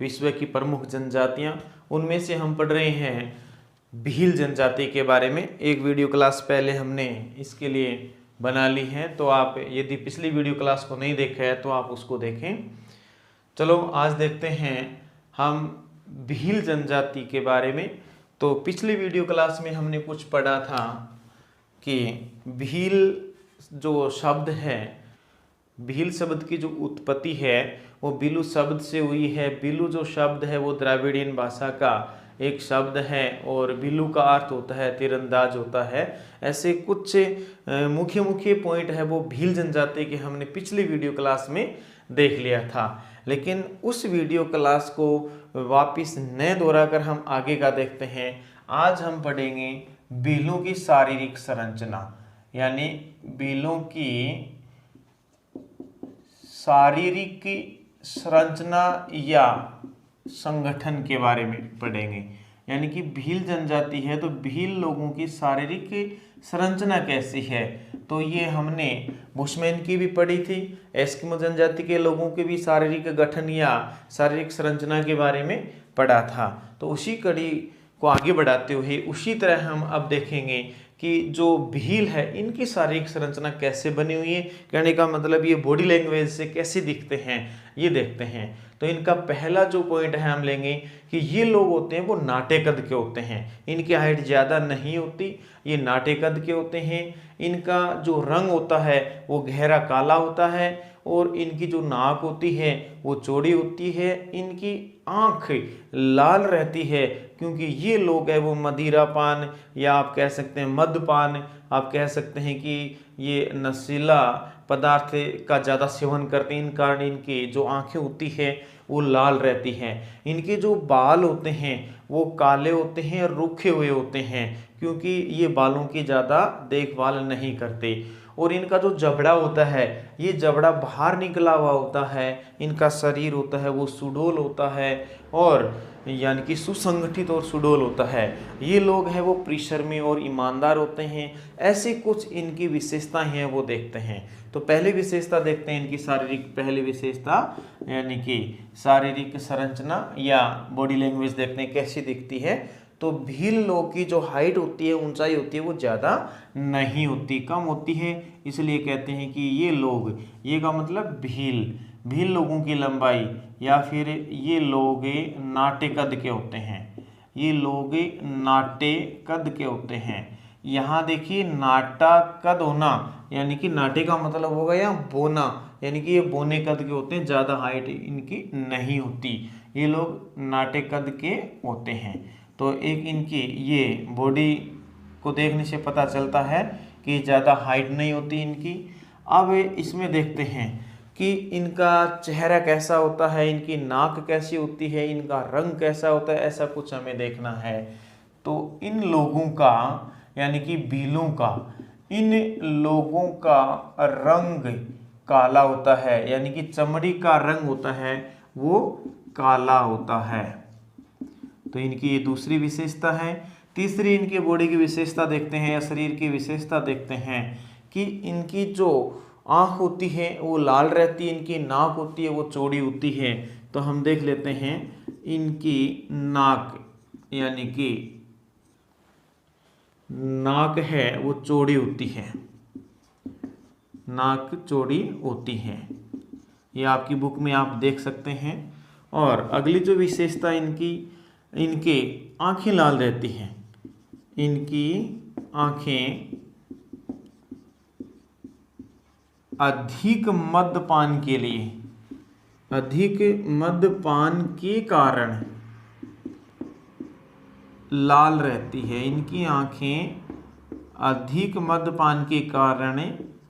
विश्व की प्रमुख जनजातियां, उनमें से हम पढ़ रहे हैं भील जनजाति के बारे में। एक वीडियो क्लास पहले हमने इसके लिए बना ली है, तो आप यदि पिछली वीडियो क्लास को नहीं देखा है तो आप उसको देखें। चलो आज देखते हैं हम भील जनजाति के बारे में। तो पिछली वीडियो क्लास में हमने कुछ पढ़ा था कि भील जो शब्द है, भील शब्द की जो उत्पत्ति है वो बिलु शब्द से हुई है। बिलु जो शब्द है वो द्राविड़ियन भाषा का एक शब्द है और बिलु का अर्थ होता है तीरंदाज होता है। ऐसे कुछ मुख्य मुख्य पॉइंट है वो भील जनजाति के हमने पिछली वीडियो क्लास में देख लिया था, लेकिन उस वीडियो क्लास को वापस न दोहराकर हम आगे का देखते हैं। आज हम पढ़ेंगे भीलों की शारीरिक संरचना, यानी भीलों की शारीरिक संरचना या संगठन के बारे में पढ़ेंगे। यानी कि भील जनजाति है तो भील लोगों की शारीरिक संरचना कैसी है, तो ये हमने बुशमैन की भी पढ़ी थी। एस्किमो जनजाति के लोगों के भी शारीरिक गठन या शारीरिक संरचना के बारे में पढ़ा था। तो उसी कड़ी को आगे बढ़ाते हुए उसी तरह हम अब देखेंगे कि जो भील है इनकी शारीरिक संरचना कैसे बनी हुई है। कहने का मतलब ये बॉडी लैंग्वेज से कैसे दिखते हैं ये देखते हैं। तो इनका पहला जो पॉइंट है हम लेंगे कि ये लोग होते हैं वो नाटे कद के होते हैं। इनकी हाइट ज़्यादा नहीं होती, ये नाटे कद के होते हैं। इनका जो रंग होता है वो गहरा काला होता है और इनकी जो नाक होती है वो चौड़ी होती है। इनकी आँख लाल रहती है क्योंकि ये लोग है वो मदिरा पान या आप कह सकते हैं मद्यपान, आप कह सकते हैं कि ये नशीला पदार्थ का ज़्यादा सेवन करते हैं। इन कारण इनकी जो आँखें होती है वो लाल रहती हैं। इनके जो बाल होते हैं वो काले होते हैं और रूखे हुए होते हैं क्योंकि ये बालों की ज़्यादा देखभाल नहीं करते। और इनका जो जबड़ा होता है ये जबड़ा बाहर निकला हुआ होता है। इनका शरीर होता है वो सुडौल होता है और यानी कि सुसंगठित और सुडौल होता है। ये लोग हैं वो परिश्रमी और ईमानदार होते हैं। ऐसी कुछ इनकी विशेषताएं हैं वो देखते हैं। तो पहली विशेषता देखते हैं इनकी शारीरिक, पहली विशेषता यानी कि शारीरिक संरचना या बॉडी लैंग्वेज देखते हैं कैसी दिखती है। तो भील लोग की जो हाइट होती है, ऊंचाई होती है वो ज़्यादा नहीं होती, कम होती है। इसलिए कहते हैं कि ये लोग, ये का मतलब भील लोगों की लंबाई या फिर ये लोग नाटे कद के होते हैं। ये लोग नाटे कद के होते हैं। यहाँ देखिए नाटा कद होना यानी कि नाटे का मतलब होगा या बोना, यानी कि ये बोने कद के होते हैं, ज़्यादा हाइट इनकी नहीं होती। ये लोग नाटे कद के होते हैं। तो एक इनकी ये बॉडी को देखने से पता चलता है कि ज़्यादा हाइट नहीं होती इनकी। अब इसमें देखते हैं कि इनका चेहरा कैसा होता है, इनकी नाक कैसी होती है, इनका रंग कैसा होता है, ऐसा कुछ हमें देखना है। तो इन लोगों का यानी कि भीलों का, इन लोगों का रंग काला होता है, यानी कि चमड़ी का रंग होता है वो काला होता है। तो इनकी ये दूसरी विशेषता है। तीसरी इनकी बॉडी की विशेषता देखते हैं या शरीर की विशेषता देखते हैं कि इनकी जो आँख होती है वो लाल रहती है, इनकी नाक होती है वो चौड़ी होती है। तो हम देख लेते हैं इनकी नाक, यानी कि नाक है वो चौड़ी होती है, नाक चौड़ी होती है। ये आपकी बुक में आप देख सकते हैं। और अगली जो विशेषता इनकी आँखें लाल रहती हैं। इनकी आँखें अधिक मद्यपान के कारण लाल रहती है। इनकी आँखें अधिक मद्यपान के कारण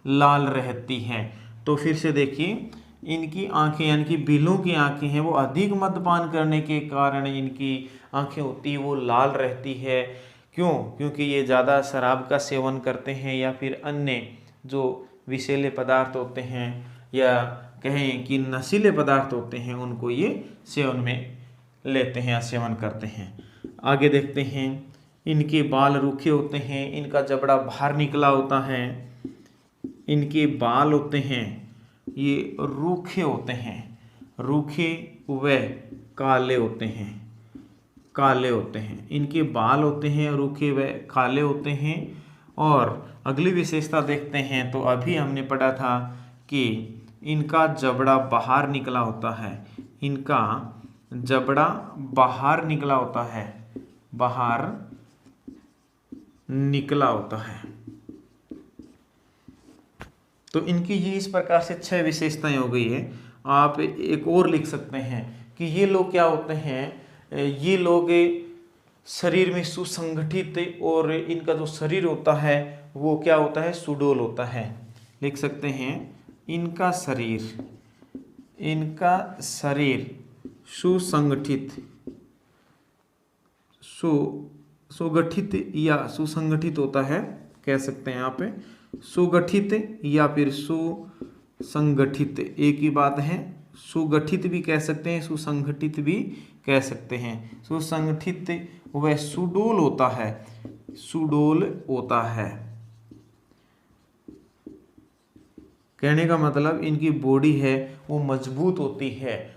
लाल रहती हैं। तो फिर से देखिए इनकी आंखें यानी कि भीलों की आंखें हैं वो अधिक मद्यपान करने के कारण इनकी आंखें होती है वो लाल रहती है। क्यों? क्योंकि ये ज़्यादा शराब का सेवन करते हैं या फिर अन्य जो विषैले पदार्थ होते हैं या कहें कि नशीले पदार्थ होते हैं उनको ये सेवन में लेते हैं या सेवन करते हैं। आगे देखते हैं इनके बाल रूखे होते हैं, इनका जबड़ा बाहर निकला होता है, इनके बाल होते हैं ये रूखे होते हैं, रूखे व काले होते हैं, काले होते हैं। इनके बाल होते हैं रूखे व काले होते हैं। और अगली विशेषता देखते हैं तो अभी हमने पढ़ा था कि इनका जबड़ा बाहर निकला होता है, इनका जबड़ा बाहर निकला होता है, बाहर निकला होता है। तो इनकी ये इस प्रकार से 6 विशेषताएं हो गई है। आप एक और लिख सकते हैं कि ये लोग क्या होते हैं, ये लोग शरीर में सुसंगठित और इनका जो शरीर होता है वो क्या होता है, सुडौल होता है। लिख सकते हैं इनका शरीर सुसंगठित, सुगठित या सुसंगठित होता है, कह सकते हैं यहाँ पे सुगठित या फिर सुसंगठित, एक ही बात है। सुगठित भी कह सकते हैं, सुसंगठित भी कह सकते हैं। सुसंगठित वह सुडौल होता है, सुडौल होता है। कहने का मतलब इनकी बॉडी है वो मजबूत होती है,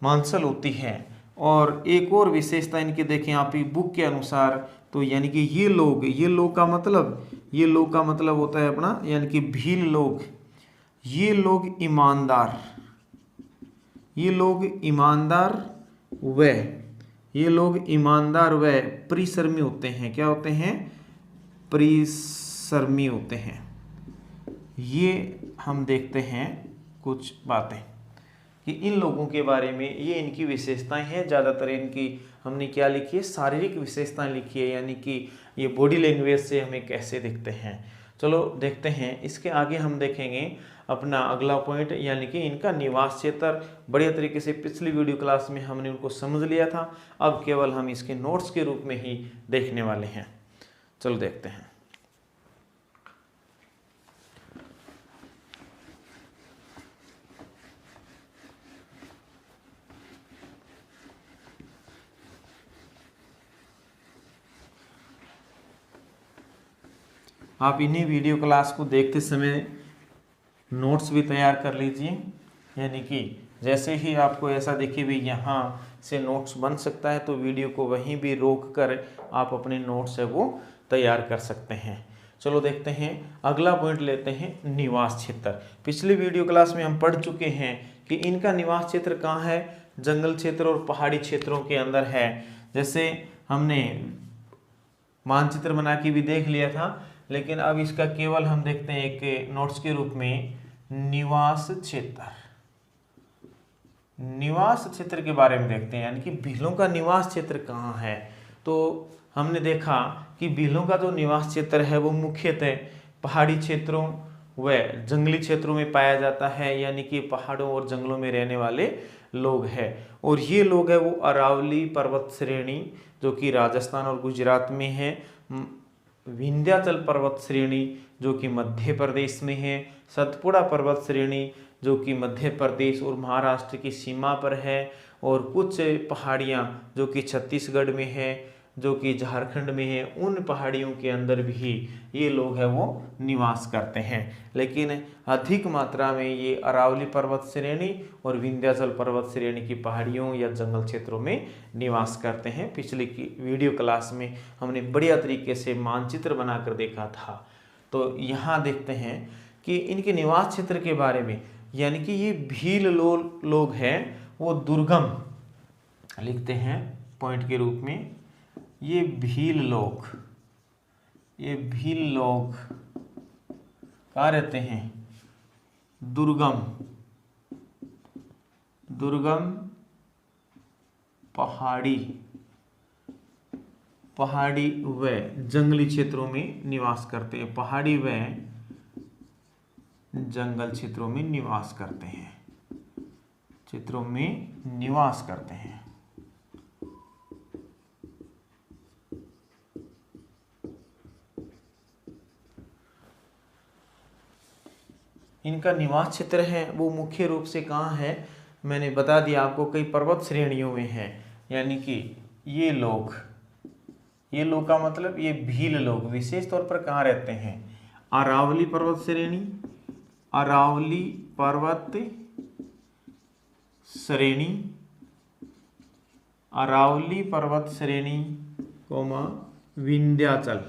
मांसल होती है। और एक और विशेषता इनके देखें आप बुक के अनुसार, तो यानी कि ये लोग का मतलब होता है अपना, यानी कि भील लोग, ये लोग ईमानदार, व परिश्रमी होते हैं। क्या होते हैं, परिश्रमी होते हैं। ये हम देखते हैं कुछ बातें कि इन लोगों के बारे में, ये इनकी विशेषताएं हैं। ज़्यादातर इनकी हमने क्या लिखी है, शारीरिक विशेषताएं लिखी है, यानी कि ये बॉडी लैंग्वेज से हमें कैसे दिखते हैं। चलो देखते हैं, इसके आगे हम देखेंगे अपना अगला पॉइंट, यानी कि इनका निवास क्षेत्र। बढ़िया तरीके से पिछली वीडियो क्लास में हमने उनको समझ लिया था, अब केवल हम इसके नोट्स के रूप में ही देखने वाले हैं। चलो देखते हैं। आप इन्हीं वीडियो क्लास को देखते समय नोट्स भी तैयार कर लीजिए, यानी कि जैसे ही आपको ऐसा दिखे भी यहाँ से नोट्स बन सकता है तो वीडियो को वहीं भी रोक कर आप अपने नोट्स है वो तैयार कर सकते हैं। चलो देखते हैं, अगला पॉइंट लेते हैं निवास क्षेत्र। पिछली वीडियो क्लास में हम पढ़ चुके हैं कि इनका निवास क्षेत्र कहाँ है, जंगल क्षेत्र और पहाड़ी क्षेत्रों के अंदर है। जैसे हमने मानचित्र बना के भी देख लिया था, लेकिन अब इसका केवल हम देखते हैं एक नोट्स के रूप में निवास क्षेत्र के बारे में देखते हैं, यानी कि भीलों का निवास क्षेत्र कहाँ है। तो हमने देखा कि भीलों का जो निवास क्षेत्र है वो मुख्यतः पहाड़ी क्षेत्रों व जंगली क्षेत्रों में पाया जाता है, यानी कि पहाड़ों और जंगलों में रहने वाले लोग हैं। और ये लोग है वो अरावली पर्वत श्रेणी जो कि राजस्थान और गुजरात में है, विंध्याचल पर्वत श्रेणी जो कि मध्य प्रदेश में है, सतपुड़ा पर्वत श्रेणी जो कि मध्य प्रदेश और महाराष्ट्र की सीमा पर है, और कुछ पहाड़ियाँ जो कि छत्तीसगढ़ में है, जो कि झारखंड में है, उन पहाड़ियों के अंदर भी ये लोग हैं वो निवास करते हैं। लेकिन अधिक मात्रा में ये अरावली पर्वत श्रेणी और विंध्याचल पर्वत श्रेणी की पहाड़ियों या जंगल क्षेत्रों में निवास करते हैं। पिछली की वीडियो क्लास में हमने बढ़िया तरीके से मानचित्र बनाकर देखा था। तो यहाँ देखते हैं कि इनके निवास क्षेत्र के बारे में, यानी कि ये भील लोग हैं वो दुर्गम, लिखते हैं पॉइंट के रूप में, ये भील लोग कहाँ रहते हैं, दुर्गम पहाड़ी व जंगली क्षेत्रों में निवास करते हैं, पहाड़ी व जंगल क्षेत्रों में निवास करते हैं। इनका निवास क्षेत्र है वो मुख्य रूप से कहाँ है, मैंने बता दिया आपको, कई पर्वत श्रेणियों में है। यानी कि ये लोग का मतलब ये भील लोग विशेष तौर पर कहाँ रहते हैं, अरावली पर्वत अरावली पर्वत श्रेणी, कोमा विंध्याचल,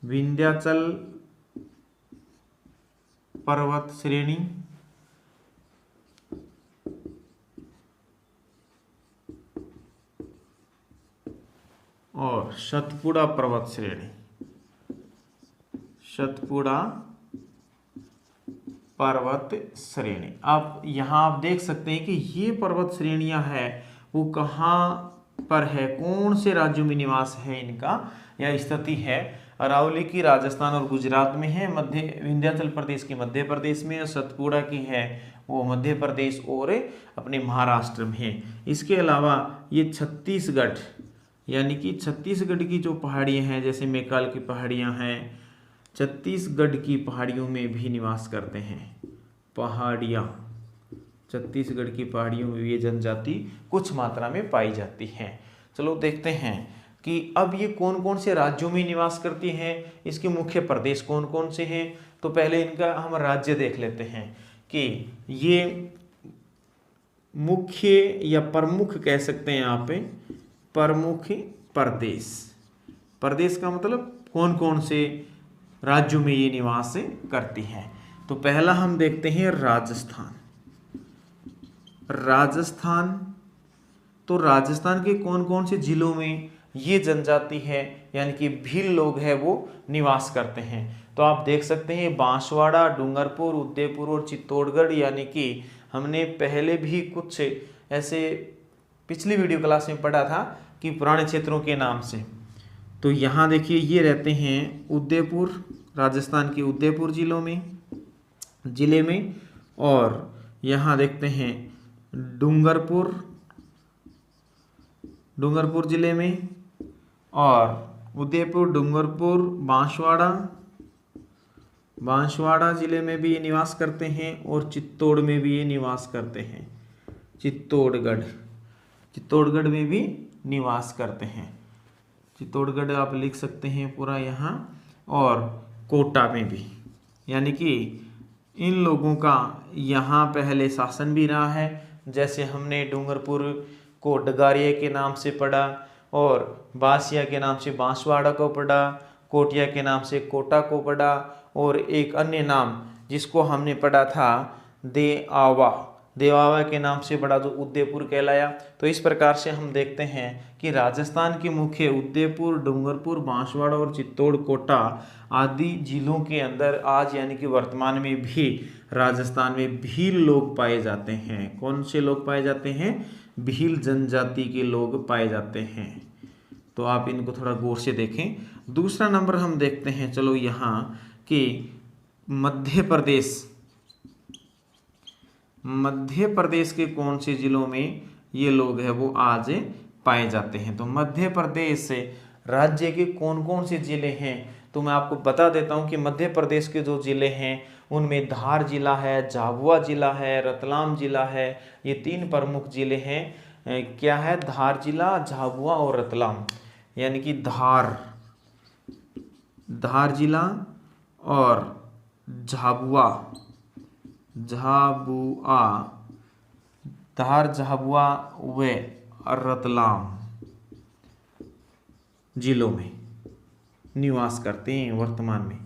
विंध्याचल पर्वत श्रेणी, और सतपुड़ा पर्वत श्रेणी, सतपुड़ा पर्वत श्रेणी। आप यहाँ आप देख सकते हैं कि ये पर्वत श्रेणियां हैं वो कहाँ पर है, कौन से राज्यों में निवास है इनका या स्थिति है। अरावली की राजस्थान और गुजरात में है, मध्य विंध्याचल प्रदेश की मध्य प्रदेश में, और सतपुड़ा की है वो मध्य प्रदेश और अपने महाराष्ट्र में है। इसके अलावा ये छत्तीसगढ़, यानी कि छत्तीसगढ़ की जो पहाड़ियाँ हैं, जैसे मैकाल की पहाड़ियाँ हैं, छत्तीसगढ़ की पहाड़ियों में भी निवास करते हैं। पहाड़ियाँ, छत्तीसगढ़ की पहाड़ियों में ये जनजाति कुछ मात्रा में पाई जाती हैं। चलो देखते हैं कि अब ये कौन कौन से राज्यों में निवास करती हैं, इसके मुख्य प्रदेश कौन कौन से हैं। तो पहले इनका हम राज्य देख लेते हैं कि ये मुख्य या प्रमुख कह सकते हैं यहाँ पे, प्रमुख प्रदेश। प्रदेश का मतलब कौन कौन से राज्यों में ये निवास करती हैं। तो पहला हम देखते हैं राजस्थान। राजस्थान, तो राजस्थान के कौन कौन से जिलों में ये जनजाति है यानी कि भील लोग हैं वो निवास करते हैं। तो आप देख सकते हैं बांसवाड़ा, डूंगरपुर, उदयपुर और चित्तौड़गढ़, यानी कि हमने पहले भी कुछ ऐसे पिछली वीडियो क्लास में पढ़ा था कि पुराने क्षेत्रों के नाम से। तो यहाँ देखिए ये रहते हैं उदयपुर, राजस्थान के उदयपुर जिले में, और यहाँ देखते हैं डूंगरपुर जिले में, और उदयपुर, डूंगरपुर, बांसवाड़ा जिले में भी ये निवास करते हैं, और चित्तौड़ में भी ये निवास करते हैं। चित्तौड़गढ़ में भी निवास करते हैं। चित्तौड़गढ़ आप लिख सकते हैं पूरा यहाँ, और कोटा में भी, यानी कि इन लोगों का यहाँ पहले शासन भी रहा है। जैसे हमने डूंगरपुर को डगारिया के नाम से पढ़ा, और बासिया के नाम से बांसवाड़ा को पढ़ा, कोटिया के नाम से कोटा को पढ़ा, और एक अन्य नाम जिसको हमने पढ़ा था देवावा के नाम से पढ़ा, जो उदयपुर कहलाया। तो इस प्रकार से हम देखते हैं कि राजस्थान के मुख्य उदयपुर, डूंगरपुर, बांसवाड़ा और चित्तौड़, कोटा आदि जिलों के अंदर आज यानी कि वर्तमान में भी राजस्थान में भील लोग पाए जाते हैं। कौन से लोग पाए जाते हैं? भील जनजाति के लोग पाए जाते हैं। तो आप इनको थोड़ा गौर से देखें। दूसरा नंबर हम देखते हैं, चलो यहाँ कि मध्य प्रदेश के कौन से जिलों में ये लोग हैं वो आज पाए जाते हैं। तो मध्य प्रदेश से राज्य के कौन कौन से जिले हैं, तो मैं आपको बता देता हूं कि मध्य प्रदेश के जो जिले हैं उनमें धार जिला है, झाबुआ जिला है, रतलाम जिला है। ये तीन प्रमुख जिले हैं। क्या है? धार जिला, झाबुआ और रतलाम, यानी कि धार जिला और धार, झाबुआ व रतलाम जिलों में निवास करते हैं वर्तमान में।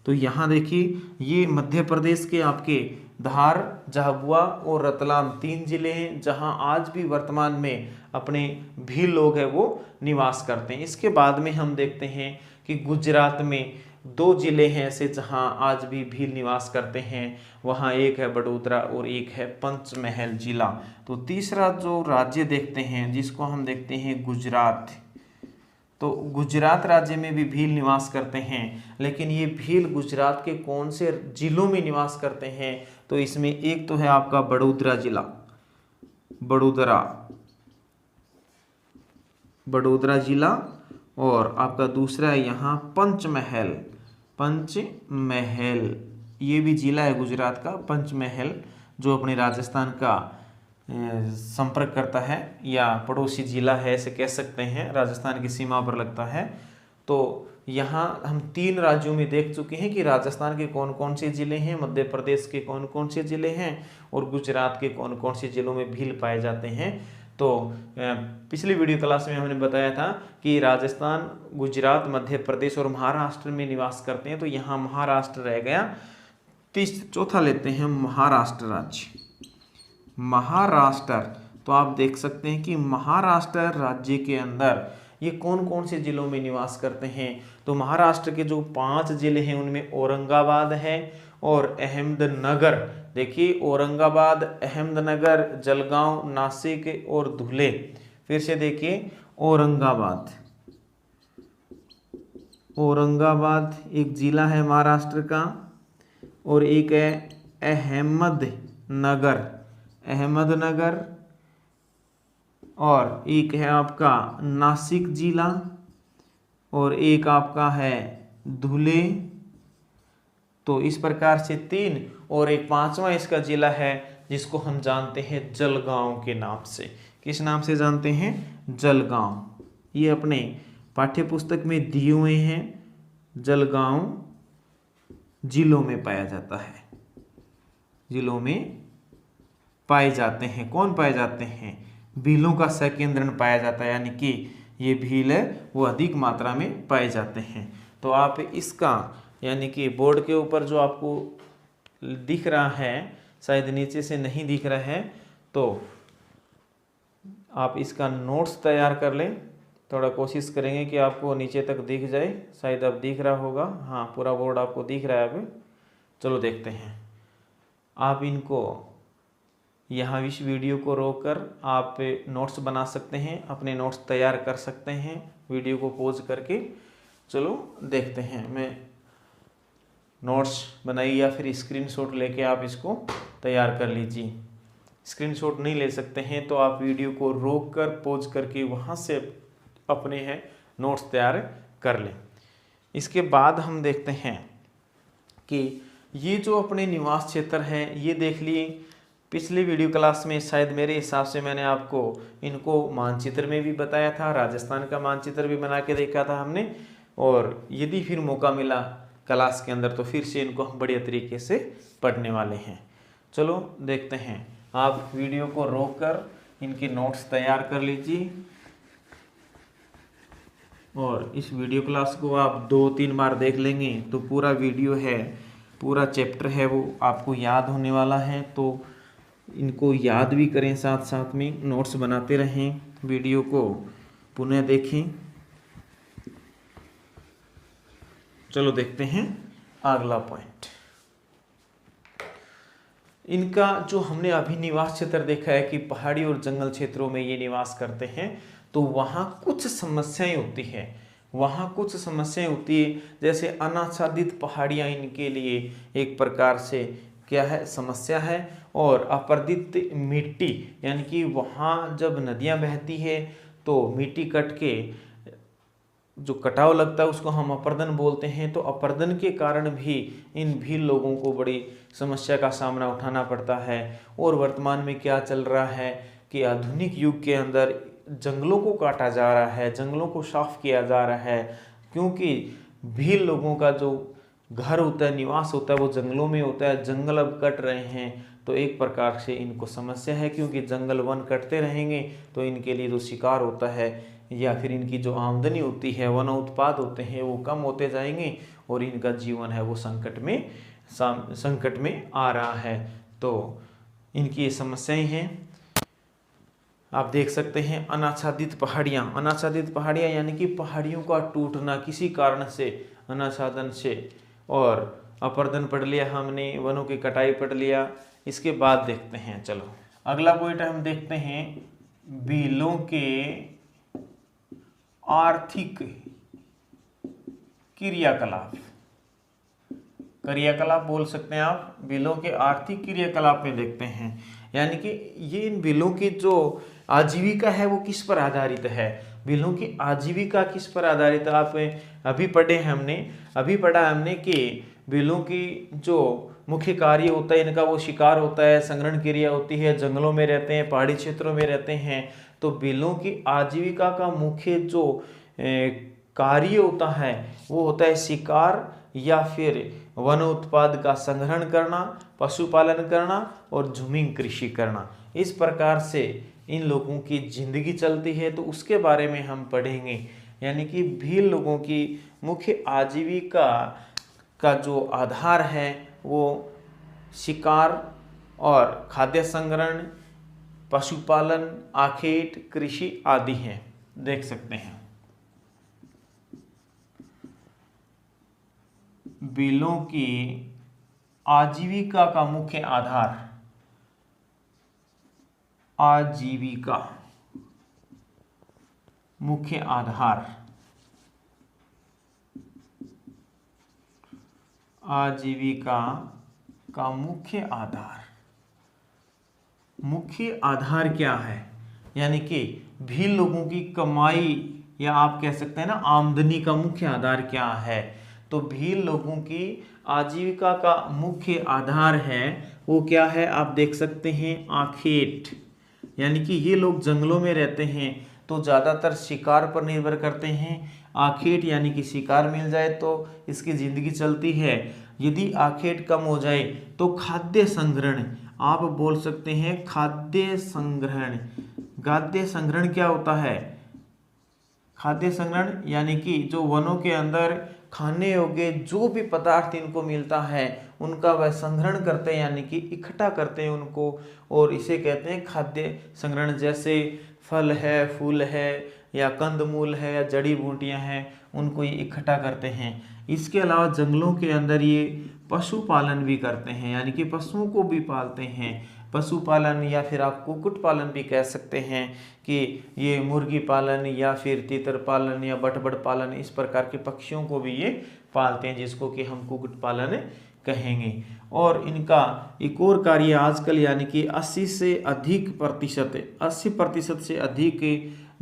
तो यहाँ देखिए ये मध्य प्रदेश के आपके धार, झाबुआ और रतलाम तीन जिले हैं जहाँ आज भी वर्तमान में अपने भील लोग हैं वो निवास करते हैं। इसके बाद में हम देखते हैं कि गुजरात में दो जिले हैं ऐसे जहाँ आज भी भील निवास करते हैं। वहाँ एक है बड़ोदरा और एक है पंचमहल जिला। तो तीसरा जो राज्य देखते हैं जिसको हम देखते हैं गुजरात। तो गुजरात राज्य में भी भील निवास करते हैं, लेकिन ये भील गुजरात के कौन से जिलों में निवास करते हैं? तो इसमें एक तो है आपका बड़ोदरा जिला, बड़ोदरा जिला, और आपका दूसरा है यहाँ पंचमहल, ये भी जिला है गुजरात का। पंचमहल जो अपने राजस्थान का संपर्क करता है या पड़ोसी जिला है ऐसे कह सकते हैं, राजस्थान की सीमा पर लगता है। तो यहाँ हम तीन राज्यों में देख चुके हैं कि राजस्थान के कौन कौन से जिले हैं, मध्य प्रदेश के कौन कौन से जिले हैं और गुजरात के कौन कौन से जिलों में भील पाए जाते हैं। तो पिछली वीडियो क्लास में हमने बताया था कि राजस्थान, गुजरात, मध्य प्रदेश और महाराष्ट्र में निवास करते हैं, तो यहाँ महाराष्ट्र रह गया। चौथा लेते हैं महाराष्ट्र राज्य। महाराष्ट्र, तो आप देख सकते हैं कि महाराष्ट्र राज्य के अंदर ये कौन कौन से जिलों में निवास करते हैं। तो महाराष्ट्र के जो 5 जिले हैं उनमें औरंगाबाद है और अहमदनगर। देखिए औरंगाबाद, अहमदनगर, जलगांव, नासिक और धुले। फिर से देखिए औरंगाबाद, औरंगाबाद एक जिला है महाराष्ट्र का, और एक है अहमदनगर, अहमदनगर, और एक है आपका नासिक जिला, और एक आपका है धुले। तो इस प्रकार से 3, और एक 5वां इसका जिला है जिसको हम जानते हैं जलगांव के नाम से। किस नाम से जानते हैं? जलगांव। ये अपने पाठ्य पुस्तक में दिए हुए हैं। जलगांव जिलों में पाया जाता है, जिलों में पाए जाते हैं। कौन पाए जाते हैं? भीलों का संकेंद्रण पाया जाता है, यानी कि ये भील है वो अधिक मात्रा में पाए जाते हैं। तो आप इसका यानी कि बोर्ड के ऊपर जो आपको दिख रहा है, शायद नीचे से नहीं दिख रहा है, तो आप इसका नोट्स तैयार कर लें। थोड़ा कोशिश करेंगे कि आपको नीचे तक दिख जाए, शायद अब दिख रहा होगा। हाँ, पूरा बोर्ड आपको दिख रहा है अब। चलो देखते हैं। आप इनको यहाँ इस वीडियो को रोककर आप नोट्स बना सकते हैं, अपने नोट्स तैयार कर सकते हैं वीडियो को पॉज करके। चलो देखते हैं। मैं नोट्स बनाइए या फिर स्क्रीनशॉट लेके आप इसको तैयार कर लीजिए। स्क्रीनशॉट नहीं ले सकते हैं तो आप वीडियो को रोक कर पॉज करके वहाँ से अपने हैं नोट्स तैयार कर लें। इसके बाद हम देखते हैं कि ये जो अपने निवास क्षेत्र है, ये देख लिए पिछली वीडियो क्लास में। शायद मेरे हिसाब से मैंने आपको इनको मानचित्र में भी बताया था, राजस्थान का मानचित्र भी बना के देखा था हमने। और यदि फिर मौका मिला क्लास के अंदर तो फिर से इनको हम बढ़िया तरीके से पढ़ने वाले हैं। चलो देखते हैं। आप वीडियो को रोक कर इनके नोट्स तैयार कर लीजिए, और इस वीडियो क्लास को आप 2-3 बार देख लेंगे तो पूरा वीडियो है, पूरा चैप्टर है वो आपको याद होने वाला है। तो इनको याद भी करें, साथ साथ में नोट्स बनाते रहें, वीडियो को पुनः देखें। चलो देखते हैं अगला पॉइंट। इनका जो हमने अभी निवास क्षेत्र देखा है कि पहाड़ी और जंगल क्षेत्रों में ये निवास करते हैं, तो वहाँ कुछ समस्याएं होती है। वहाँ कुछ समस्याएं होती है, जैसे अनाच्छादित पहाड़ियाँ इनके लिए एक प्रकार से क्या है, समस्या है। और अपर्दित मिट्टी, यानी कि वहाँ जब नदियाँ बहती है तो मिट्टी कट के जो कटाव लगता है उसको हम अपर्दन बोलते हैं। तो अपर्दन के कारण भी इन भील लोगों को बड़ी समस्या का सामना उठाना पड़ता है। और वर्तमान में क्या चल रहा है कि आधुनिक युग के अंदर जंगलों को काटा जा रहा है, जंगलों को साफ किया जा रहा है, क्योंकि भील लोगों का जो घर होता है, निवास होता है, वो जंगलों में होता है। जंगल अब कट रहे हैं तो एक प्रकार से इनको समस्या है, क्योंकि जंगल वन कटते रहेंगे तो इनके लिए जो शिकार होता है या फिर इनकी जो आमदनी होती है, वन उत्पाद होते हैं, वो कम होते जाएंगे और इनका जीवन है वो संकट में आ रहा है। तो इनकी ये समस्याएं हैं। आप देख सकते हैं अनाच्छादित पहाड़ियाँ यानी कि पहाड़ियों का टूटना किसी कारण से, अनाच्छादन से, और अपर्दन पढ़ लिया हमने, वनों की कटाई पढ़ लिया। इसके बाद देखते हैं, चलो अगला पॉइंट हम देखते हैं भीलों के आर्थिक क्रियाकलाप बोल सकते हैं आप। भीलों के आर्थिक क्रियाकलाप में देखते हैं, यानी कि ये इन भीलों की जो आजीविका है वो किस पर आधारित है। भीलों की आजीविका किस पर आधारित है? आप अभी पढ़ा हमने कि भीलों की जो मुख्य कार्य होता है इनका, वो शिकार होता है, संग्रहण क्रिया होती है, जंगलों में रहते हैं, पहाड़ी क्षेत्रों में रहते हैं। तो भीलों की आजीविका का मुख्य जो कार्य होता है वो होता है शिकार या फिर वन उत्पाद का संग्रहण करना, पशुपालन करना और झूमिंग कृषि करना। इस प्रकार से इन लोगों की जिंदगी चलती है, तो उसके बारे में हम पढ़ेंगे। यानी कि भील लोगों की मुख्य आजीविका का जो आधार है वो शिकार और खाद्य संग्रहण, पशुपालन, आखेट, कृषि आदि हैं। देख सकते हैं भीलों की आजीविका का मुख्य आधार, आजीविका मुख्य आधार, आजीविका का मुख्य आधार, मुख्य आधार क्या है? यानी कि भील लोगों की कमाई या आप कह सकते हैं ना आमदनी का मुख्य आधार क्या है? तो भील लोगों की आजीविका का मुख्य आधार है वो क्या है? आप देख सकते हैं आखेट। यानी कि ये लोग जंगलों में रहते हैं तो ज़्यादातर शिकार पर निर्भर करते हैं। आखेट यानी कि शिकार मिल जाए तो इसकी ज़िंदगी चलती है। यदि आखेट कम हो जाए तो खाद्य संग्रहण, आप बोल सकते हैं खाद्य संग्रहण। खाद्य संग्रहण क्या होता है? खाद्य संग्रहण यानी कि जो वनों के अंदर खाने योग्य जो भी पदार्थ इनको मिलता है उनका वह संग्रहण करते हैं, यानी कि इकट्ठा करते हैं उनको, और इसे कहते हैं खाद्य संग्रहण। जैसे फल है, फूल है, या कंदमूल है, या जड़ी बूटियां हैं, उनको ये इकट्ठा करते हैं। इसके अलावा जंगलों के अंदर ये पशुपालन भी करते हैं, यानी कि पशुओं को भी पालते हैं। पशुपालन या फिर आप कुक्कुट पालन भी कह सकते हैं कि ये मुर्गी पालन या फिर तीतर पालन या बटबड़ पालन, इस प्रकार के पक्षियों को भी ये पालते हैं, जिसको कि हम कुक्कुट पालन कहेंगे। और इनका एक और कार्य आजकल यानी कि 80 से अधिक प्रतिशत 80% से अधिक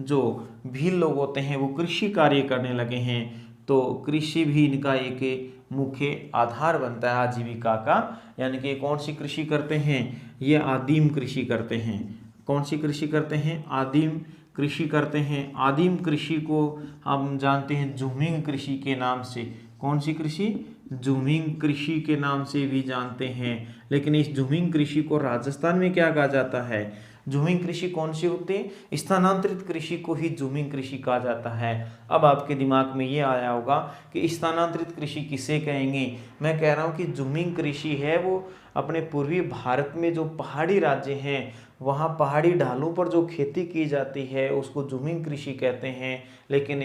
जो भील लोग होते हैं वो कृषि कार्य करने लगे हैं। तो कृषि भी इनका एक मुख्य आधार बनता है आजीविका का। यानी कि कौन सी कृषि करते हैं? ये आदिम कृषि करते हैं। कौन सी कृषि करते हैं? आदिम कृषि करते हैं। आदिम कृषि को हम जानते हैं झूमिंग कृषि के नाम से। कौन सी कृषि? झूमिंग कृषि के नाम से भी जानते हैं। लेकिन इस झूमिंग कृषि को राजस्थान में क्या कहा जाता है? झूमिंग कृषि कौन सी होती है? स्थानांतरित कृषि को ही झूमिंग कृषि कहा जाता है। अब आपके दिमाग में ये आया होगा कि स्थानांतरित कृषि किसे कहेंगे? मैं कह रहा हूँ कि झूमिंग कृषि है वो अपने पूर्वी भारत में जो पहाड़ी राज्य हैं वहाँ पहाड़ी ढालों पर जो खेती की जाती है उसको झूमिंग कृषि कहते हैं। लेकिन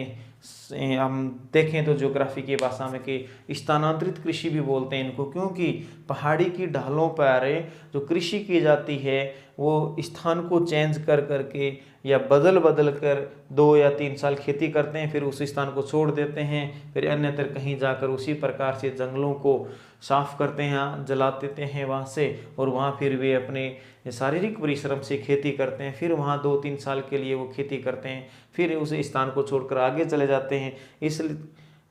हम देखें तो ज्योग्राफी की भाषा में कि स्थानांतरित कृषि भी बोलते हैं इनको, क्योंकि पहाड़ी की ढालों पर जो कृषि की जाती है वो स्थान को चेंज कर करके या बदल बदल कर 2 या 3 साल खेती करते हैं, फिर उस स्थान को छोड़ देते हैं, फिर अन्यत्र कहीं जाकर उसी प्रकार से जंगलों को साफ करते हैं, जला देते हैं वहाँ से, और वहाँ फिर वे अपने शारीरिक परिश्रम से खेती करते हैं। फिर वहाँ 2-3 साल के लिए वो खेती करते हैं, फिर उस स्थान को छोड़कर आगे चले जाते हैं। इसलिए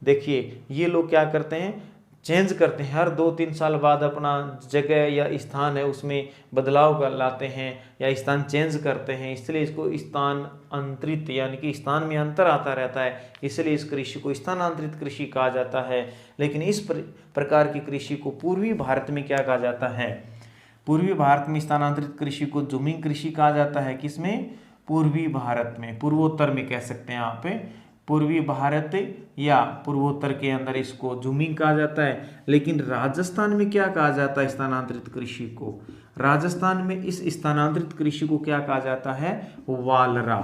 देखिए ये लोग क्या करते हैं, चेंज करते हैं, हर 2-3 साल बाद अपना जगह या स्थान है उसमें बदलाव कर लाते हैं या स्थान चेंज करते हैं। इसलिए इसको स्थान अंतरित यानी कि स्थान में अंतर आता रहता है, इसलिए इस कृषि को स्थानांतरित कृषि कहा जाता है। लेकिन इस प्रकार की कृषि को पूर्वी भारत में क्या कहा जाता है? पूर्वी भारत में स्थानांतरित कृषि को झूमिंग कृषि कहा जाता है। किसमें? पूर्वी भारत में, पूर्वोत्तर में कह सकते हैं आप, पूर्वी भारत या पूर्वोत्तर के अंदर इसको झूमिंग कहा जाता है। लेकिन राजस्थान में क्या कहा जाता है स्थानांतरित कृषि को? राजस्थान में इस स्थानांतरित कृषि को क्या कहा जाता है? वालरा,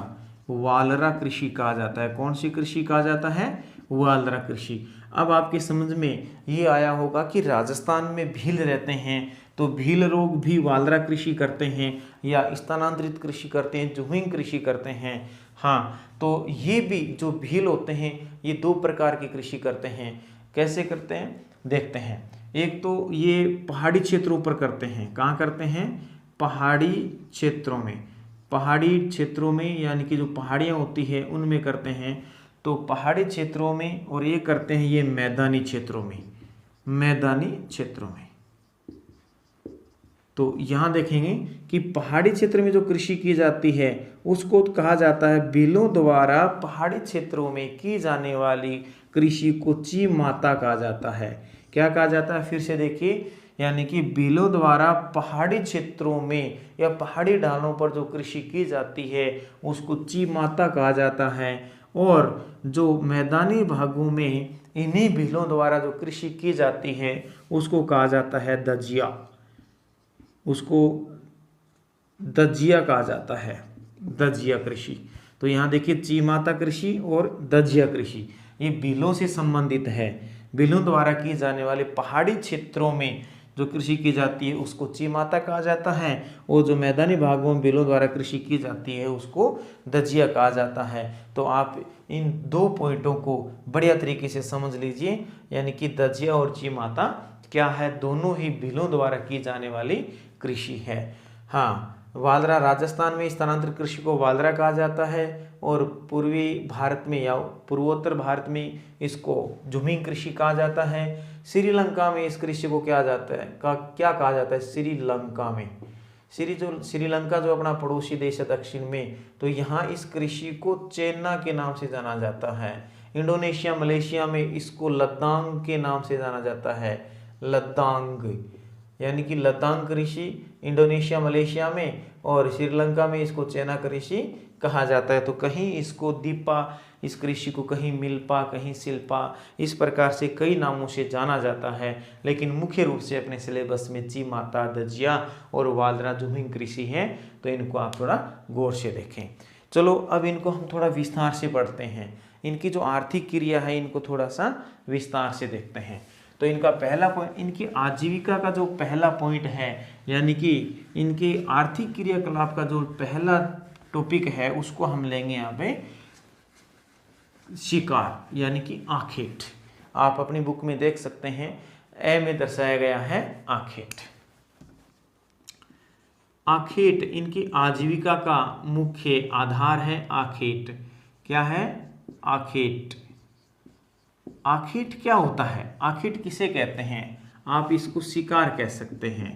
वालरा कृषि कहा जाता है। कौन सी कृषि कहा जाता है? वालरा कृषि। अब आपके समझ में ये आया होगा कि राजस्थान में भील रहते हैं तो भील लोग भी वालरा कृषि करते हैं या स्थानांतरित कृषि करते हैं, झूमिंग कृषि करते हैं। हाँ, तो ये भी जो भील होते हैं ये 2 प्रकार की कृषि करते हैं। कैसे करते हैं देखते हैं। एक तो ये पहाड़ी क्षेत्रों पर करते हैं। कहाँ करते हैं? पहाड़ी क्षेत्रों में। पहाड़ी क्षेत्रों में यानी कि जो पहाड़ियाँ होती है उनमें करते हैं। तो पहाड़ी क्षेत्रों में, और ये करते हैं ये मैदानी क्षेत्रों में, मैदानी क्षेत्रों में। तो यहाँ देखेंगे कि पहाड़ी क्षेत्र में जो कृषि की जाती है उसको कहा जाता है, भीलों द्वारा पहाड़ी क्षेत्रों में की जाने वाली कृषि को ची माता कहा जाता है। क्या कहा जाता है? फिर से देखिए, यानी कि भीलों द्वारा पहाड़ी क्षेत्रों में या पहाड़ी ढालों पर जो कृषि की जाती है उसको चीमाता कहा जाता है, और जो मैदानी भागों में इन्हीं भीलों द्वारा जो कृषि की जाती है उसको कहा जाता है दजिया। उसको दजिया कहा जाता है, दजिया कृषि। तो यहाँ देखिए चीमाता कृषि और दजिया कृषि ये भीलों से संबंधित है। भीलों द्वारा की जाने वाले पहाड़ी क्षेत्रों में जो कृषि की जाती है उसको चीमाता कहा जाता है, और जो मैदानी भागों में भीलों द्वारा कृषि की जाती है उसको दजिया कहा जाता है। तो आप इन दो पॉइंटों को बढ़िया तरीके से समझ लीजिए, यानी कि दजिया और चीमाता क्या है, दोनों ही भीलों द्वारा की जाने वाली कृषि है। हाँ, वालरा राजस्थान में स्थानांतरित कृषि को वालरा कहा जाता है, और पूर्वी भारत में या पूर्वोत्तर भारत में इसको झुमिंग कृषि कहा जाता है। श्रीलंका में इस कृषि को क्या जाता है क्या कहा जाता है, श्रीलंका में श्रीलंका जो अपना पड़ोसी देश है दक्षिण में, तो यहाँ इस कृषि को चेन्ना के नाम से जाना जाता है। इंडोनेशिया मलेशिया में इसको लद्दांग के नाम से जाना जाता है, लद्दांग, यानी कि लद्दांग कृषि इंडोनेशिया मलेशिया में, और श्रीलंका में इसको चेना कृषि कहा जाता है। तो कहीं इसको दीपा, इस कृषि को कहीं मिल्पा, कहीं शिल्पा, इस प्रकार से कई नामों से जाना जाता है, लेकिन मुख्य रूप से अपने सिलेबस में चीमाता, दजिया और वालरा झुमिंग कृषि है। तो इनको आप थोड़ा गौर से देखें। चलो अब इनको हम थोड़ा विस्तार से पढ़ते हैं। इनकी जो आर्थिक क्रिया है इनको थोड़ा सा विस्तार से देखते हैं। तो इनका पहला पॉइंट, इनकी आजीविका का जो पहला पॉइंट है, यानी कि इनके आर्थिक क्रियाकलाप का जो पहला टॉपिक है उसको हम लेंगे यहाँ पे शिकार, यानी कि आखेट। आप अपनी बुक में देख सकते हैं, ए में दर्शाया गया है आखेट। आखेट इनकी आजीविका का मुख्य आधार है। आखेट क्या है, आखेट। आखेट क्या होता है, आखेट किसे कहते हैं, आप इसको शिकार कह सकते हैं।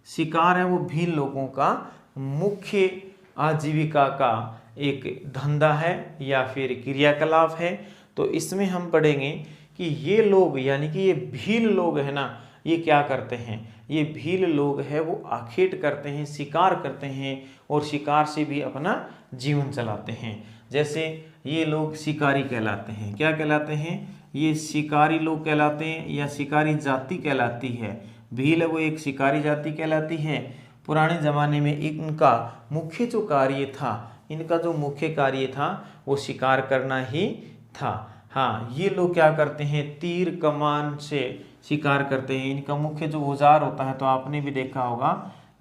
शिकार है वो भील लोगों का मुख्य आजीविका का एक धंधा है या फिर क्रियाकलाप है। तो इसमें हम पढ़ेंगे कि ये लोग, यानी कि ये भील लोग है ना, ये क्या करते हैं, ये भील लोग है वो आखेट करते हैं, शिकार करते हैं, और शिकार से भी अपना जीवन चलाते हैं। जैसे ये लोग शिकारी कहलाते हैं। क्या कहलाते हैं, ये शिकारी लोग कहलाते हैं या शिकारी जाति कहलाती है। भील है वो एक शिकारी जाति कहलाती है। पुराने ज़माने में इनका मुख्य जो कार्य था, इनका जो मुख्य कार्य था वो शिकार करना ही था। हाँ, ये लोग क्या करते हैं, तीर कमान से शिकार करते हैं। इनका मुख्य जो औजार होता है, तो आपने भी देखा होगा,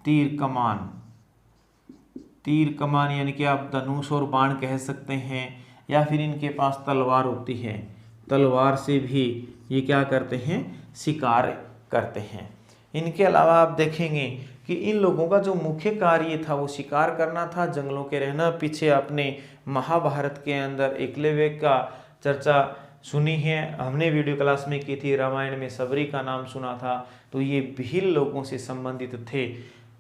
तीर कमान यानी कि आप धनुष और बाण कह सकते हैं, या फिर इनके पास तलवार होती है, तलवार से भी ये क्या करते हैं, शिकार करते हैं। इनके अलावा आप देखेंगे कि इन लोगों का जो मुख्य कार्य था वो शिकार करना था, जंगलों के रहना। पीछे आपने महाभारत के अंदर एकलव्य का चर्चा सुनी है, हमने वीडियो क्लास में की थी, रामायण में सबरी का नाम सुना था। तो ये भील लोगों से संबंधित थे,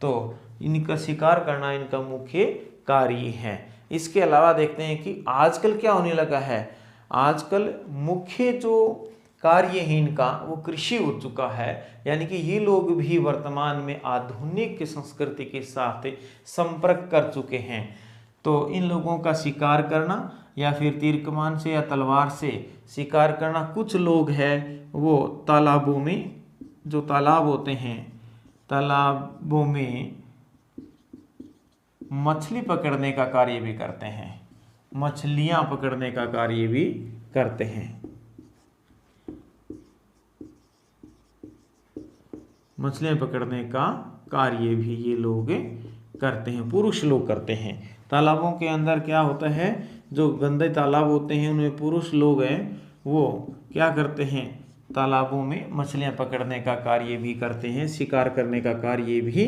तो इनका शिकार करना इनका मुख्य कार्य है। इसके अलावा देखते हैं कि आजकल क्या होने लगा है, आजकल मुख्य जो कार्य है इनका वो कृषि हो चुका है, यानी कि ये लोग भी वर्तमान में आधुनिक संस्कृति के साथ संपर्क कर चुके हैं। तो इन लोगों का शिकार करना या फिर तीर कमान से या तलवार से शिकार करना। कुछ लोग हैं वो तालाबों में, जो तालाब होते हैं, तालाबों में मछली पकड़ने का कार्य भी करते हैं, मछलियां पकड़ने का कार्य भी करते हैं। मछलियां पकड़ने का कार्य भी ये लोग करते हैं, पुरुष लोग करते हैं। तालाबों के अंदर क्या होता है, जो गंदे तालाब होते हैं उनमें पुरुष लोग हैं वो क्या करते हैं, तालाबों में मछलियां पकड़ने का कार्य भी करते हैं, शिकार करने का कार्य भी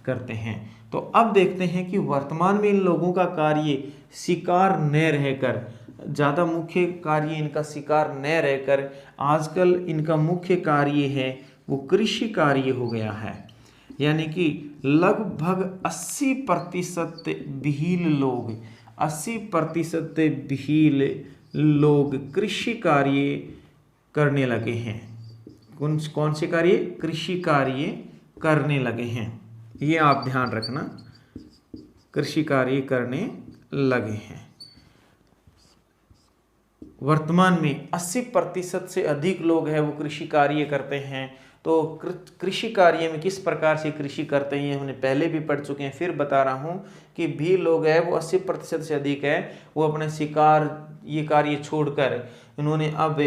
करते हैं। तो अब देखते हैं कि वर्तमान में इन लोगों का कार्य शिकार न रहकर, ज़्यादा मुख्य कार्य इनका शिकार न रहकर आजकल इनका मुख्य कार्य है वो कृषि कार्य हो गया है। यानी कि लगभग 80% भील लोग, 80% भील लोग कृषि कार्य करने लगे हैं। कौन से कार्य? कृषि कार्य करने लगे हैं। ये आप ध्यान रखना, कृषि कार्य करने लगे हैं। वर्तमान में 80% से अधिक लोग हैं वो कृषि कार्य करते हैं। तो कृषि कार्य में किस प्रकार से कृषि करते हैं हमने पहले भी पढ़ चुके हैं, फिर बता रहा हूँ कि भी लोग हैं वो 80% से अधिक है वो अपने शिकार ये कार्य छोड़कर इन्होंने अब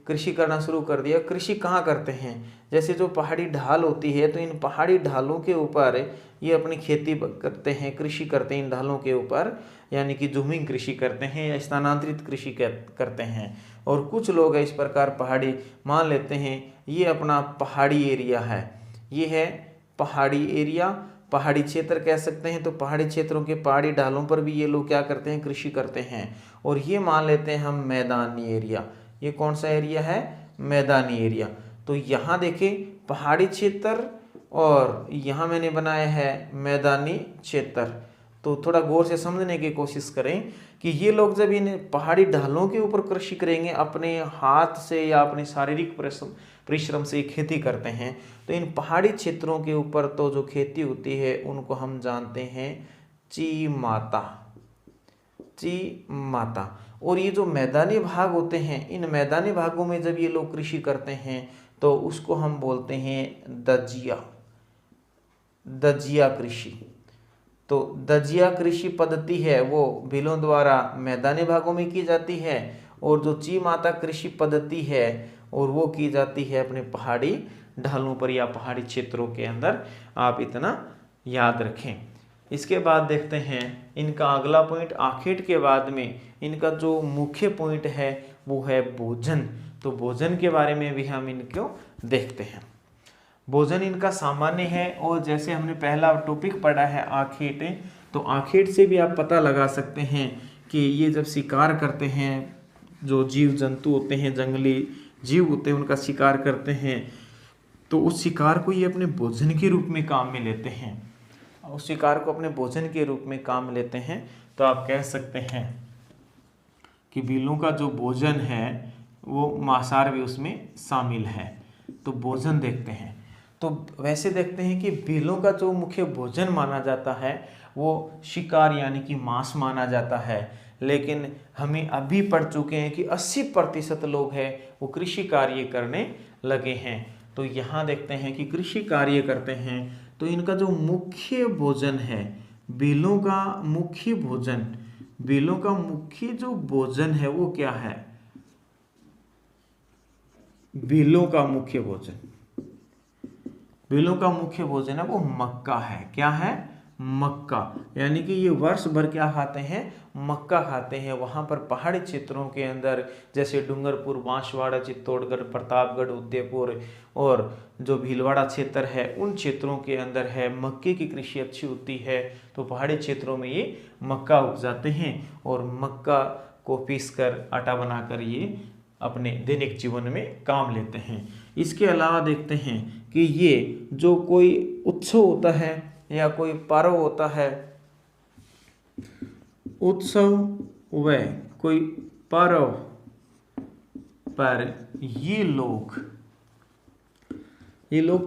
कृषि करना शुरू कर दिया। कृषि कहाँ करते हैं? जैसे जो पहाड़ी ढाल होती है तो इन पहाड़ी ढालों के ऊपर ये अपनी खेती करते हैं, कृषि करते हैं इन ढालों के ऊपर, यानी कि ज़ूमिंग कृषि करते हैं या स्थानांतरित कृषि करते हैं। और कुछ लोग इस प्रकार पहाड़ी मान लेते हैं ये अपना पहाड़ी एरिया है, ये है पहाड़ी एरिया, पहाड़ी क्षेत्र कह सकते हैं। तो पहाड़ी क्षेत्रों के पहाड़ी ढालों पर भी ये लोग क्या करते हैं? कृषि करते हैं। और ये मान लेते हैं हम मैदानी एरिया। ये कौन सा एरिया है? मैदानी एरिया। तो यहाँ देखें पहाड़ी क्षेत्र और यहाँ मैंने बनाया है मैदानी क्षेत्र। तो थोड़ा गौर से समझने की कोशिश करें कि ये लोग जब इन पहाड़ी ढालों के ऊपर कृषि करेंगे, अपने हाथ से या अपने शारीरिक परिश्रम से खेती करते हैं, तो इन पहाड़ी क्षेत्रों के ऊपर तो जो खेती होती है उनको हम जानते हैं ची माता। और ये जो मैदानी भाग होते हैं, इन मैदानी भागों में जब ये लोग कृषि करते हैं तो उसको हम बोलते हैं दजिया कृषि। तो दजिया कृषि पद्धति है वो भीलों द्वारा मैदानी भागों में की जाती है, और जो ची माता कृषि पद्धति है और वो की जाती है अपने पहाड़ी ढालों पर या पहाड़ी क्षेत्रों के अंदर। आप इतना याद रखें। इसके बाद देखते हैं इनका अगला पॉइंट, आखेट के बाद में इनका जो मुख्य पॉइंट है वो है भोजन। तो भोजन के बारे में भी हम इनको देखते हैं। भोजन इनका सामान्य है, और जैसे हमने पहला टॉपिक पढ़ा है आखेट, तो आखेट से भी आप पता लगा सकते हैं कि ये जब शिकार करते हैं, जो जीव जंतु होते हैं, जंगली जीव होते हैं, उनका शिकार करते हैं, तो उस शिकार को ये अपने भोजन के रूप में काम में लेते हैं। उस शिकार को अपने भोजन के रूप में काम लेते हैं। तो आप कह सकते हैं कि बिल्लों का जो भोजन है वो मांसाहार भी उसमें शामिल है। तो भोजन देखते हैं, तो वैसे देखते हैं कि बिल्लों का जो मुख्य भोजन माना जाता है वो शिकार यानी कि मांस माना जाता है। लेकिन हमें अभी पढ़ चुके हैं कि 80% लोग हैं वो कृषि कार्य करने लगे हैं। तो यहाँ देखते हैं कि कृषि कार्य करते हैं, तो इनका जो मुख्य भोजन है, बिल्लों का मुख्य जो भोजन है वो क्या है? बिल्लों का मुख्य भोजन है वो मक्का है। क्या है? मक्का। यानी कि ये वर्ष भर क्या खाते हैं? मक्का खाते हैं। वहाँ पर पहाड़ी क्षेत्रों के अंदर जैसे डूंगरपुर, बांसवाड़ा, चित्तौड़गढ़, प्रतापगढ़, उदयपुर और जो भीलवाड़ा क्षेत्र है उन क्षेत्रों के अंदर है मक्के की कृषि अच्छी होती है। तो पहाड़ी क्षेत्रों में ये मक्का उपजाते हैं और मक्का को पीसकर आटा बनाकर ये अपने दैनिक जीवन में काम लेते हैं। इसके अलावा देखते हैं कि ये जो कोई उत्सव होता है या कोई पर्व होता है, उत्सव व कोई पर्व पर ये लोग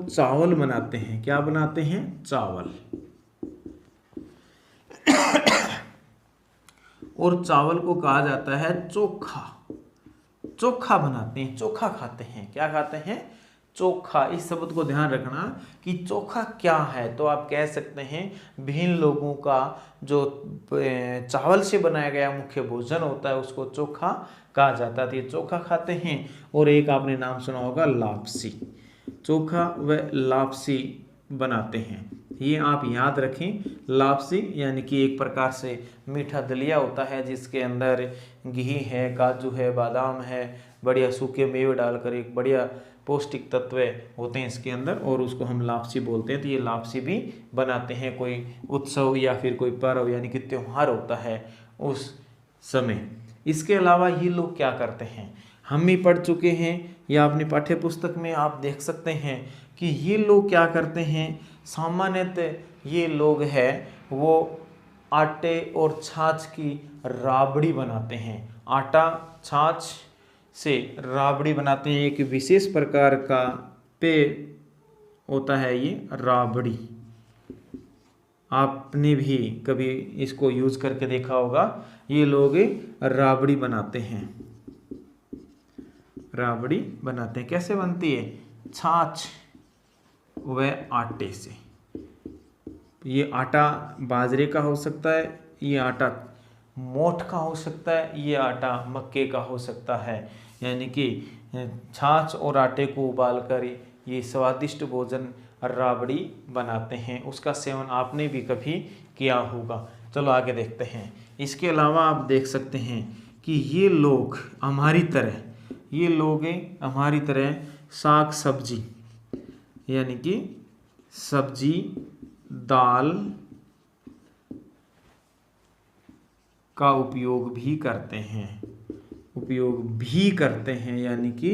चावल बनाते हैं। क्या बनाते हैं? चावल। और चावल को कहा जाता है चोखा बनाते हैं, चोखा खाते हैं। क्या खाते हैं? चोखा। इस शब्द को ध्यान रखना कि चोखा क्या है। तो आप कह सकते हैं भील लोगों का जो चावल से बनाया गया मुख्य भोजन होता है उसको चोखा कहा जाता है। तो चोखा खाते हैं। और एक आपने नाम सुना होगा लापसी। चोखा व लापसी बनाते हैं, ये आप याद रखें। लापसी यानी कि एक प्रकार से मीठा दलिया होता है जिसके अंदर घी है, काजू है, बादाम है, बढ़िया सूखे मेवे डालकर एक बढ़िया पौष्टिक तत्व होते हैं इसके अंदर, और उसको हम लापसी बोलते हैं। तो ये लापसी भी बनाते हैं कोई उत्सव या फिर कोई पर्व यानी कि त्यौहार होता है उस समय। इसके अलावा ये लोग क्या करते हैं हम भी पढ़ चुके हैं, या अपनी पाठ्य पुस्तक में आप देख सकते हैं कि ये लोग क्या करते हैं। सामान्यतः ये लोग हैं वो आटे और छाछ की राबड़ी बनाते हैं। आटा छाछ से राबड़ी बनाते हैं। एक विशेष प्रकार का पे होता है ये राबड़ी। आपने भी कभी इसको यूज करके देखा होगा। ये लोग राबड़ी बनाते हैं, राबड़ी बनाते हैं। कैसे बनती है? छाछ व आटे से। ये आटा बाजरे का हो सकता है, ये आटा मोठ का हो सकता है, ये आटा मक्के का हो सकता है। यानी कि छाछ और आटे को उबालकर ये स्वादिष्ट भोजन राबड़ी बनाते हैं। उसका सेवन आपने भी कभी किया होगा। चलो आगे देखते हैं। इसके अलावा आप देख सकते हैं कि ये लोग हमारी तरह, ये लोग हमारी तरह साग सब्जी, यानी कि सब्जी दाल का उपयोग भी करते हैं, उपयोग भी करते हैं, यानी कि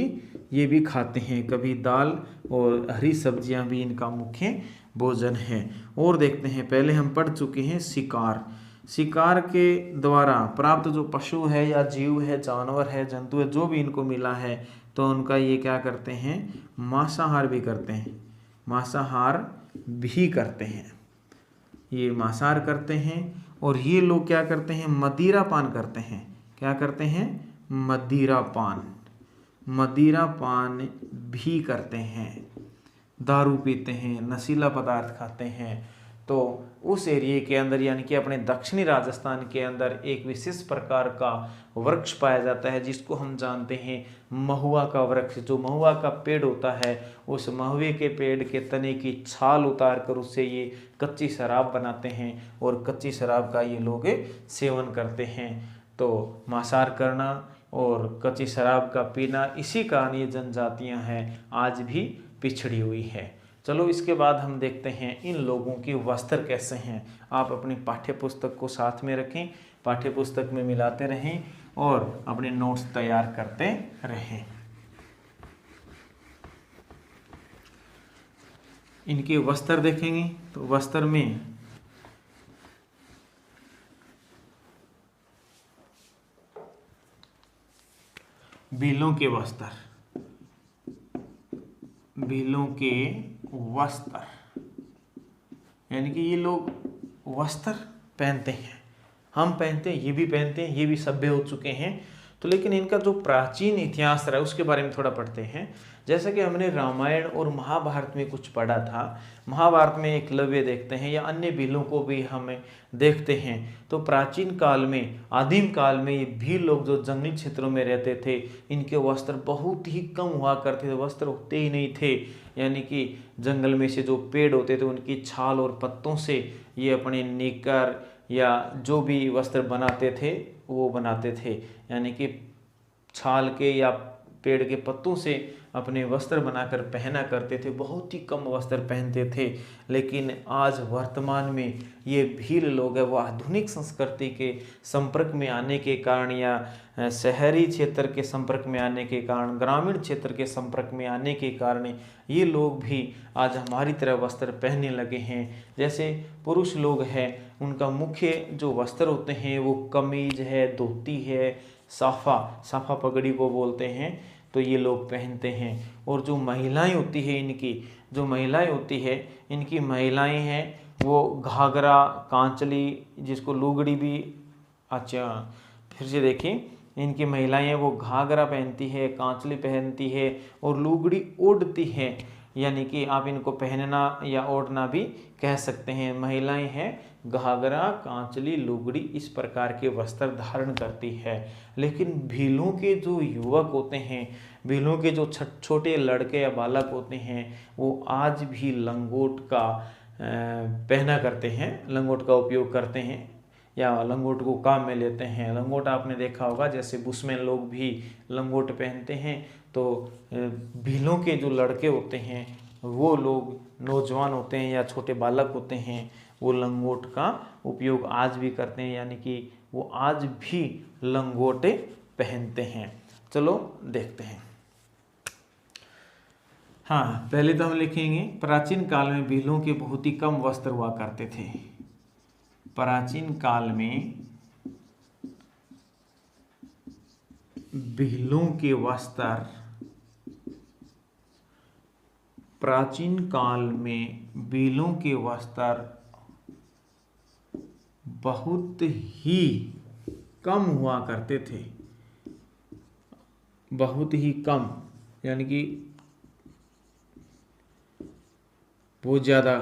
ये भी खाते हैं। कभी दाल और हरी सब्जियां भी इनका मुख्य भोजन है। और देखते हैं, पहले हम पढ़ चुके हैं शिकार। शिकार के द्वारा प्राप्त जो पशु है या जीव है, जानवर है, जंतु है, जो भी इनको मिला है तो उनका ये क्या करते हैं? मांसाहार भी करते हैं, मांसाहार भी करते हैं। ये मांसाहार करते हैं। और ये लोग क्या करते हैं? मदिरा पान करते हैं। क्या करते हैं? मदिरा पान, मदिरा पान भी करते हैं। दारू पीते हैं, नशीला पदार्थ खाते हैं। तो उस एरिया के अंदर, यानी कि अपने दक्षिणी राजस्थान के अंदर एक विशेष प्रकार का वृक्ष पाया जाता है जिसको हम जानते हैं महुआ का वृक्ष। जो महुआ का पेड़ होता है, उस महुए के पेड़ के तने की छाल उतार कर उससे ये कच्ची शराब बनाते हैं और कच्ची शराब का ये लोग सेवन करते हैं। तो मांसाहार करना और कच्ची शराब का पीना, इसी कारण ये जनजातियां हैं आज भी पिछड़ी हुई है। चलो इसके बाद हम देखते हैं इन लोगों के वस्त्र कैसे हैं। आप अपनी पाठ्य पुस्तक को साथ में रखें, पाठ्य पुस्तक में मिलाते रहें और अपने नोट्स तैयार करते रहें। इनके वस्त्र देखेंगे तो वस्त्र में भीलों के वस्त्र, भीलों के वस्त्र, यानी कि ये लोग वस्त्र पहनते हैं। हम पहनते हैं, ये भी पहनते हैं, ये भी सभ्य हो चुके हैं। तो लेकिन इनका जो प्राचीन इतिहास रहा है उसके बारे में थोड़ा पढ़ते हैं। जैसा कि हमने रामायण और महाभारत में कुछ पढ़ा था, महाभारत में एकलव्य देखते हैं या अन्य भीलों को भी हमें देखते हैं। तो प्राचीन काल में, आदिम काल में ये भील लोग जो जंगली क्षेत्रों में रहते थे, इनके वस्त्र बहुत ही कम हुआ करते थे, वस्त्र होते ही नहीं थे। यानी कि जंगल में से जो पेड़ होते थे उनकी छाल और पत्तों से ये अपने निकर या जो भी वस्त्र बनाते थे वो बनाते थे। यानी कि छाल के या पेड़ के पत्तों से अपने वस्त्र बनाकर पहना करते थे, बहुत ही कम वस्त्र पहनते थे। लेकिन आज वर्तमान में ये भील लोग हैं, वो आधुनिक संस्कृति के संपर्क में आने के कारण या शहरी क्षेत्र के संपर्क में आने के कारण, ग्रामीण क्षेत्र के संपर्क में आने के कारण ये लोग भी आज हमारी तरह वस्त्र पहनने लगे हैं। जैसे पुरुष लोग हैं, उनका मुख्य जो वस्त्र होते हैं वो कमीज है, धोती है, साफा, साफा पगड़ी को बोलते हैं, तो ये लोग पहनते हैं। और जो महिलाएं होती है, इनकी जो महिलाएं होती है, इनकी महिलाएं हैं वो घाघरा, कांचली, जिसको लुगड़ी भी, अच्छा फिर से देखिए, इनकी महिलाएं हैं वो घाघरा पहनती है, कांचली पहनती है और लुगड़ी ओढ़ती है। यानी कि आप इनको पहनना या ओढ़ना भी कह सकते हैं। महिलाएं हैं घाघरा, कांचली, लुगड़ी, इस प्रकार के वस्त्र धारण करती है। लेकिन भीलों के जो युवक होते हैं, भीलों के जो छोटे लड़के या बालक होते हैं, वो आज भी लंगोट का पहना करते हैं, लंगोट का उपयोग करते हैं या लंगोट को काम में लेते हैं। लंगोट आपने देखा होगा, जैसे बुशमैन लोग भी लंगोट पहनते हैं। तो भीलों के जो लड़के होते हैं, वो लोग नौजवान होते हैं या छोटे बालक होते हैं, वो लंगोट का उपयोग आज भी करते हैं, यानी कि वो आज भी लंगोटे पहनते हैं। चलो देखते हैं। हाँ, पहले तो हम लिखेंगे प्राचीन काल में भीलों के बहुत ही कम वस्त्र हुआ करते थे। प्राचीन काल में भीलों के वस्त्र प्राचीन काल में भीलों के वस्त्र बहुत ही कम हुआ करते थे, बहुत ही कम, यानी कि बहुत ज़्यादा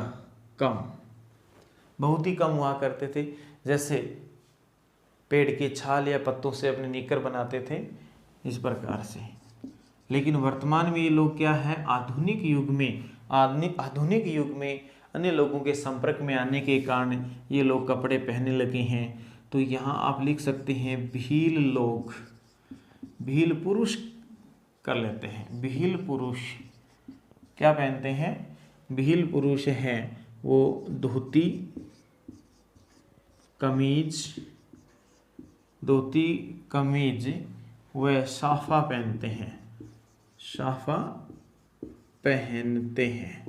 कम, बहुत ही कम हुआ करते थे। जैसे पेड़ की छाल या पत्तों से अपने निकर बनाते थे, इस प्रकार से। लेकिन वर्तमान में ये लोग क्या है, आधुनिक युग में अन्य लोगों के संपर्क में आने के कारण ये लोग कपड़े पहनने लगे हैं। तो यहाँ आप लिख सकते हैं भील लोग, भील पुरुष कर लेते हैं। भील पुरुष क्या पहनते हैं, भील पुरुष हैं वो धोती कमीज व साफा पहनते हैं, साफा पहनते हैं।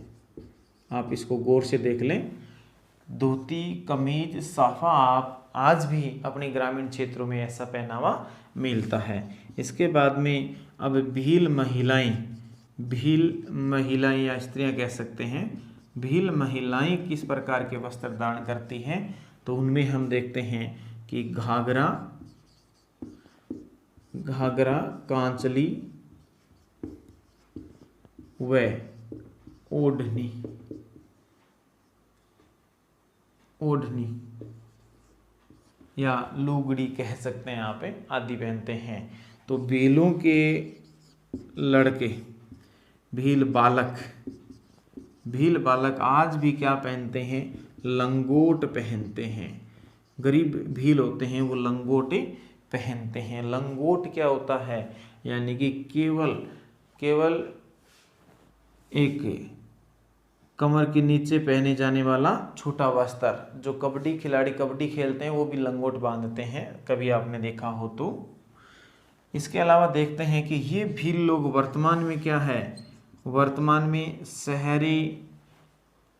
आप इसको गौर से देख लें, धोती कमीज साफा आप आज भी अपने ग्रामीण क्षेत्रों में ऐसा पहनावा मिलता है। इसके बाद में अब भील महिलाएं या स्त्रियां कह सकते हैं, भील महिलाएं किस प्रकार के वस्त्र धारण करती हैं, तो उनमें हम देखते हैं कि घाघरा, कांचली व ओढ़नी या लुगड़ी कह सकते हैं यहाँ पे, आदि पहनते हैं। तो भीलों के लड़के, भील बालक आज भी क्या पहनते हैं, लंगोट पहनते हैं। गरीब भील होते हैं वो लंगोटे पहनते हैं। लंगोट क्या होता है, यानी कि केवल एक कमर के नीचे पहने जाने वाला छोटा वस्त्र। जो खिलाड़ी कबड्डी खेलते हैं वो भी लंगोट बांधते हैं, कभी आपने देखा हो तो। इसके अलावा देखते हैं कि ये भील लोग वर्तमान में क्या है, वर्तमान में शहरी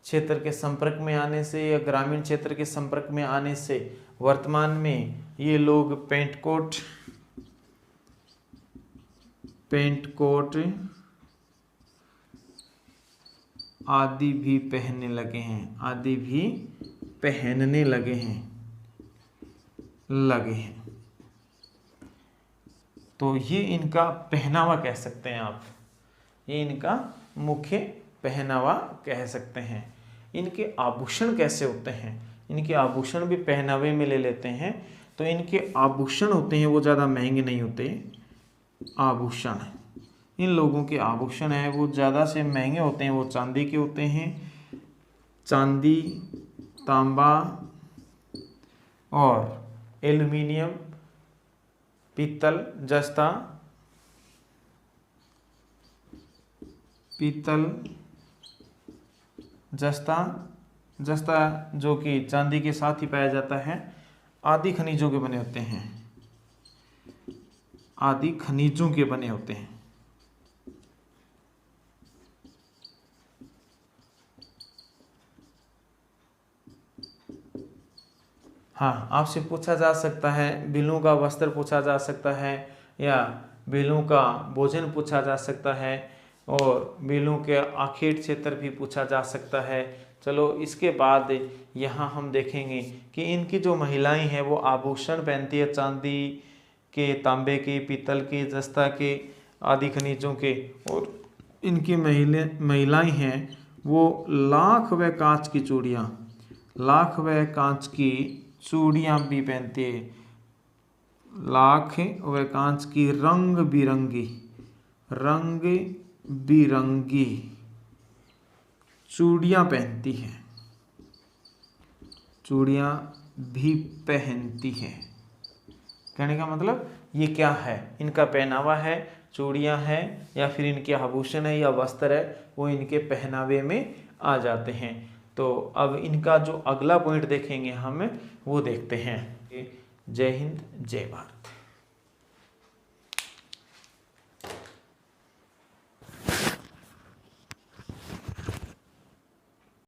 क्षेत्र के संपर्क में आने से या ग्रामीण क्षेत्र के संपर्क में आने से वर्तमान में ये लोग पेंट कोट आदि भी पहनने लगे हैं, तो ये इनका पहनावा कह सकते हैं आप, ये इनका मुख्य पहनावा कह सकते हैं। इनके आभूषण कैसे होते हैं, इनके आभूषण भी पहनावे में ले लेते हैं। तो इनके आभूषण होते हैं वो ज़्यादा महंगे नहीं होते। आभूषण, इन लोगों के आभूषण है वो ज़्यादा से महंगे होते हैं, वो चांदी के होते हैं। चांदी, तांबा और एल्युमिनियम, पीतल, जस्ता जो कि चांदी के साथ ही पाया जाता है, आदि खनिजों के बने होते हैं, हाँ, आपसे पूछा जा सकता है, भीलों का वस्त्र पूछा जा सकता है या भीलों का भोजन पूछा जा सकता है और भीलों के आखेट क्षेत्र भी पूछा जा सकता है। चलो इसके बाद यहाँ हम देखेंगे कि इनकी जो महिलाएं हैं वो आभूषण पहनती है चांदी के, तांबे के, पीतल के, जस्ता के, आदि खनिजों के। और इनकी महिलाएं हैं वो लाख व कांच की चूड़ियाँ भी पहनती है। लाख व कांच की रंग बिरंगी चूड़ियाँ पहनती है, कहने का मतलब ये क्या है, इनका पहनावा है, चूड़ियाँ हैं या फिर इनके आभूषण है या वस्त्र है, वो इनके पहनावे में आ जाते हैं। तो अब इनका जो अगला पॉइंट देखेंगे हम, वो देखते हैं। जय हिंद, जय भारत।